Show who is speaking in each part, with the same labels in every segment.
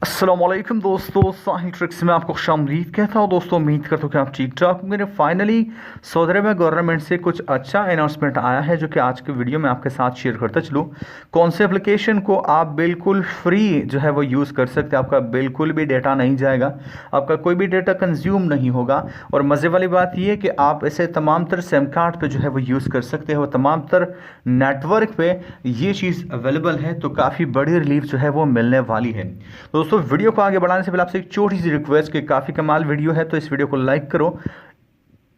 Speaker 1: अस्सलामुअलैकुम दोस्तों, साहिल ट्रिक्स में आपको खुशामदीद कहता हूँ। दोस्तों उम्मीद करता हूँ कि आप ठीक ठाक होंगे। फाइनली सऊदी अरब गवर्नमेंट से कुछ अच्छा अनाउंसमेंट आया है जो कि आज के वीडियो में आपके साथ शेयर करता चलूँ। कौन से एप्लीकेशन को आप बिल्कुल फ्री जो है वो यूज़ कर सकते हैं, आपका बिल्कुल भी डेटा नहीं जाएगा, आपका कोई भी डेटा कंज्यूम नहीं होगा। और मज़े वाली बात यह है कि आप इसे तमाम तर सिम कार्ड पर जो है वो यूज़ कर सकते हो, तमाम तर नेटवर्क पर ये चीज़ अवेलेबल है। तो काफ़ी बड़ी रिलीफ जो है वो मिलने वाली है। दोस्तों वीडियो को आगे बढ़ाने से पहले आपसे एक छोटी सी रिक्वेस्ट कि काफ़ी कमाल वीडियो है तो इस वीडियो को लाइक करो,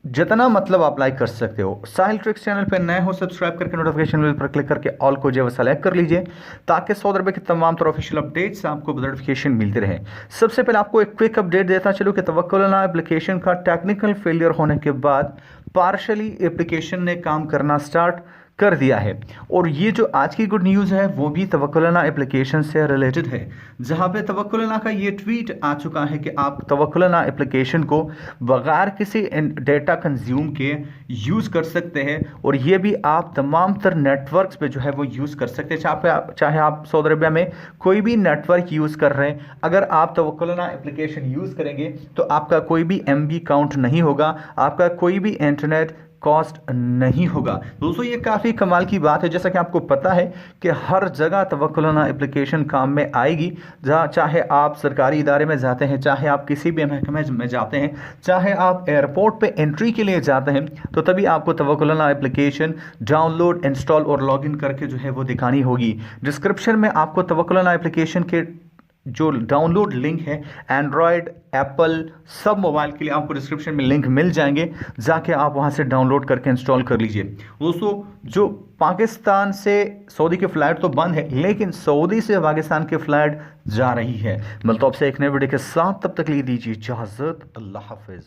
Speaker 1: जितना मतलब आप लाइक कर सकते हो। साहिल ट्रिक्स चैनल पर नए हो सब्सक्राइब करके नोटिफिकेशन बेल पर क्लिक करके ऑल को जो है सेलेक्ट कर लीजिए ताकि सऊदी अरब के तमाम तरह ऑफिशियल अपडेट्स आपको नोटिफिकेशन मिलते रहे। सबसे पहले आपको एक क्विक अपडेट देता चलूँ कि तवक्कुलना एप्लीकेशन का टेक्निकल फेलियर होने के बाद पार्शली एप्लीकेशन ने काम करना स्टार्ट कर दिया है। और ये जो आज की गुड न्यूज़ है वो भी तवक्कुलना एप्लीकेशन से रिलेटेड है, जहां पे तवक्कुलना का ये ट्वीट आ चुका है कि आप तवक्कुलना एप्लीकेशन को बगैर किसी डेटा कंज्यूम के यूज़ कर सकते हैं। और ये भी आप तमाम तर नेटवर्क्स पे जो है वो यूज़ कर सकते हैं, चाहे आप सऊदी अरबिया में कोई भी नेटवर्क यूज़ कर रहे हैं। अगर आप तवक्कुलना एप्लीकेशन यूज़ करेंगे तो आपका कोई भी MB काउंट नहीं होगा, आपका कोई भी इंटरनेट कॉस्ट नहीं होगा। दोस्तों ये काफ़ी कमाल की बात है। जैसा कि आपको पता है कि हर जगह तवक्कुलना एप्लीकेशन काम में आएगी, जहाँ चाहे आप सरकारी इदारे में जाते हैं, चाहे आप किसी भी महकमे में जाते हैं, चाहे आप एयरपोर्ट पे एंट्री के लिए जाते हैं, तो तभी आपको तवक्कुलना एप्लीकेशन डाउनलोड, इंस्टॉल और लॉगिन करके जो है वो दिखानी होगी। डिस्क्रिप्शन में आपको तवक्कुलना एप्लीकेशन के जो डाउनलोड लिंक है एंड्रॉयड, एप्पल सब मोबाइल के लिए आपको डिस्क्रिप्शन में लिंक मिल जाएंगे, जाके आप वहां से डाउनलोड करके इंस्टॉल कर लीजिए। दोस्तों जो पाकिस्तान से सऊदी की फ़्लाइट तो बंद है, लेकिन सऊदी से पाकिस्तान की फ़्लाइट जा रही है। मिलता हूं आपसे एक नए वीडियो के साथ, तब तक लिए दीजिए इजाज़त। अल्लाह हाफिज़।